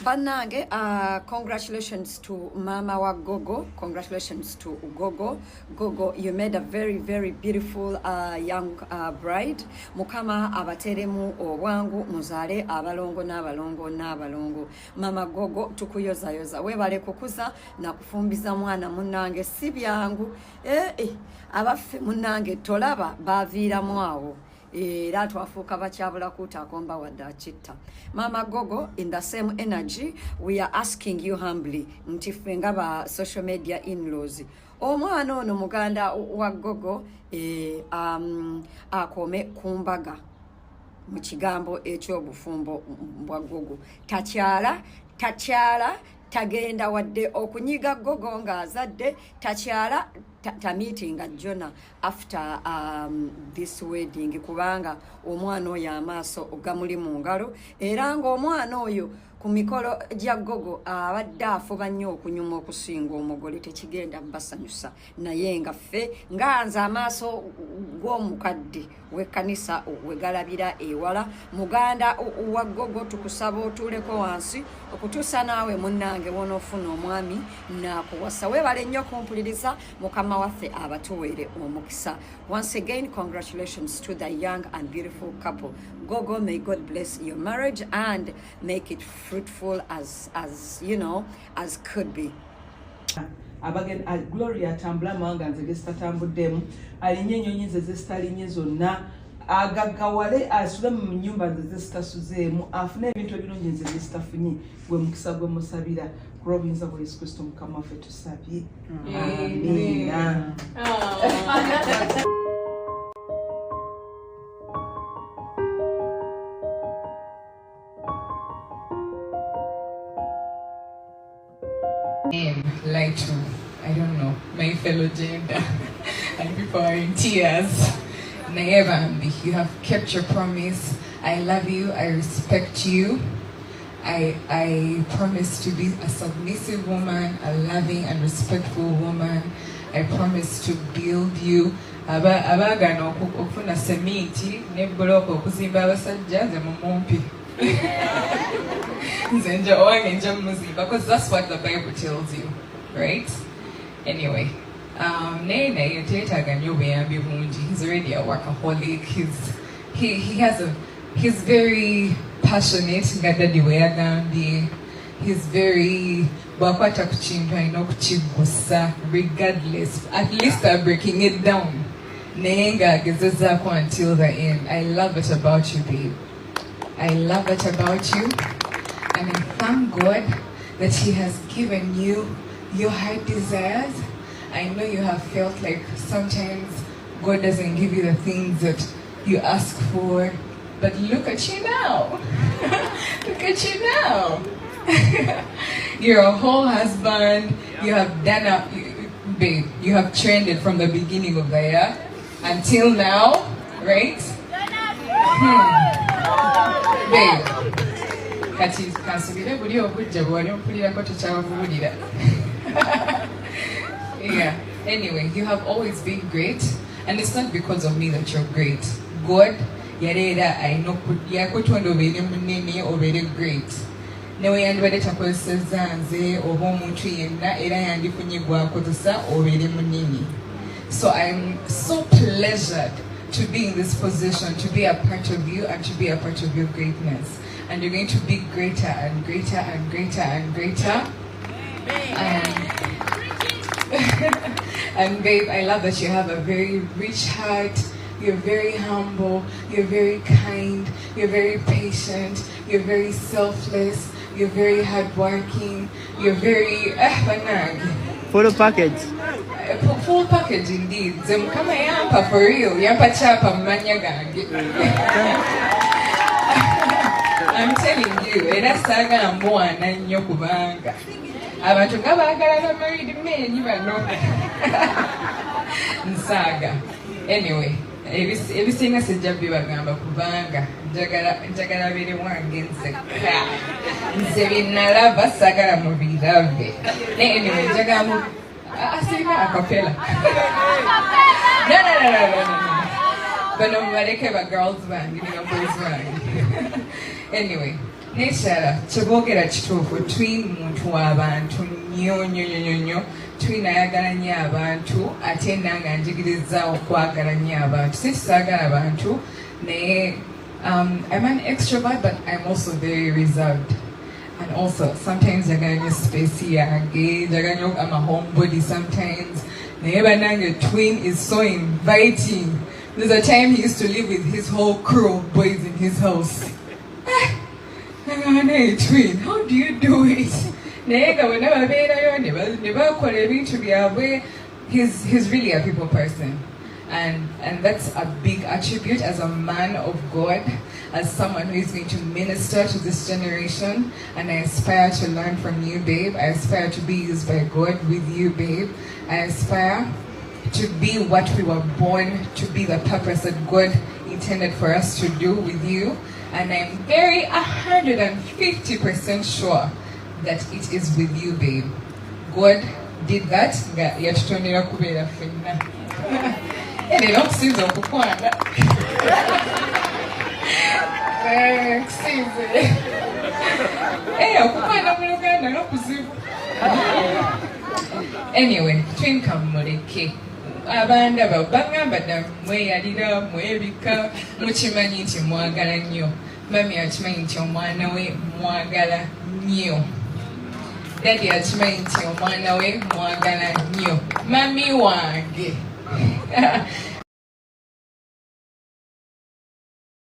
Banange, congratulations to Mama wa Gogo. Congratulations to Gogo. Gogo, you made a very, very beautiful young bride. Mukama abateremu obwangu muzale abalongo n'abalongo n'abalongo. Mama Gogo tukuyozayoza. Webale kukuza na kufumbiza mwana munange si byangu. Abaffe munange tolaba baviiramu awo. Era twafuuka bakyabula kutakomba wadde akitta. Mama Gogo, in the same energy, we are asking you humbly, nti ffe nga ba social media in-laws, omwana ono muganda wa Gogo akome kumbaga mu kigambo eky'obufumbo bwa Gogo. Takyala tagenda wadde okunyiga Gogo ng'azadde, takyala ta meeting at Jonah after this wedding kubanga omwana oyo amaaso ogamuli mu ngalo era ng'omwana oyo ku mikolo gya Gogo abadde afuba nnyo okunyuma okusinga omugole tekigenda basanyusa naye nga ffe nganze amaaso g'omukadde w'ekkanisa wegalabira ewala muganda wa Gogo tukusaba otuuleko wansi okutuusa naawe munnange wonoofuna omwami nakuwasa weebale nnyo kumpuliriza mukama waffe abatuweere omukisa. Once again, congratulations to the young and beautiful couple. Gogo, may God bless your marriage and make it fruitful as you know, as could be. Abagen Gloria tambula manga nze gesitatambuddemu alinye ennyonyi ze zesitalinye zonna agagawale asule mu nnyumba nze zesitasuzeemu afune ebintu ebirungi nze gesitafunye gwe mukisa gwe musabira ku lw'obuyinza bwa Yesu Kristo mukama waffe tusabye. Amen. Like to, I don't know, my fellow gender and people are in tears. Naevambi, you have kept your promise. I love you, I respect you. I promise to be a submissive woman, a loving and respectful woman. I promise to build you. Abagana okufuna semiti ne block okuzimba abasajja nze mumumpi. Because that's what the Bible tells you, right? Anyway, he's already a workaholic. He's very passionate. He's very regardless. At least I'm breaking it down. Until the end. I love it about you, babe. I love it about you, and I thank God that He has given you your heart desires. I know you have felt like sometimes God doesn't give you the things that you ask for, but look at you now. Look at you now. You're a whole husband. You have done babe, you have trended from the beginning of the year until now, right? Babe, yeah. Anyway, you have always been great, and it's not because of me that you're great. God, I know already great. So I'm so pleasured to be in this position, to be a part of you and to be a part of your greatness. And you're going to be greater and greater and greater and greater. And babe, I love that you have a very rich heart. You're very humble. You're very kind. You're very patient. You're very selfless. You're very hardworking. You're very full package. Full package indeed. Kama yampa for real. Yampa chapa manya gangi. I'm telling you, era saga mwana nnyo kubanga. Abantu nga baagala married men, you know. Nsaga. Anyway, ebisinga sijja bibagamba kubanga njagala biri wange nzekka. Nze binnalaba sagala mubirabe. Anyway, njagala mu asika acapella. No. But no, girls band, boys band. Anyway, nekirala kyeboogera kituufu twin muntu w'abantu nnyo twin ayagala nnyo abantu ate nanga njigiriza okwagala nnyo abantu si kisaagala abantu naye I'm an extrovert but I'm also very reserved. And also, sometimes I get your spacey, I get I'm a homebody sometimes. Neighbor twin is so inviting. There's a time he used to live with his whole crew of boys in his house. Twin, how do you do it? He's really a people person. And that's a big attribute as a man of God, as someone who is going to minister to this generation. And I aspire to learn from you, babe. I aspire to be used by God with you, babe. I aspire to be what we were born to be, the purpose that God intended for us to do with you. And I'm very 150% sure that it is with you, babe. God did that. Ele não precisa ocupar. Não possível. Anyway, twin kamuleke. Abanda bagamba da mweyalira mwebika mukimanyi nti mwagala nnyo. Mami akimanyi nti omwana we mwagala nnyo. Daddy akimanyi nti omwana we mwagala nnyo. Mami wange.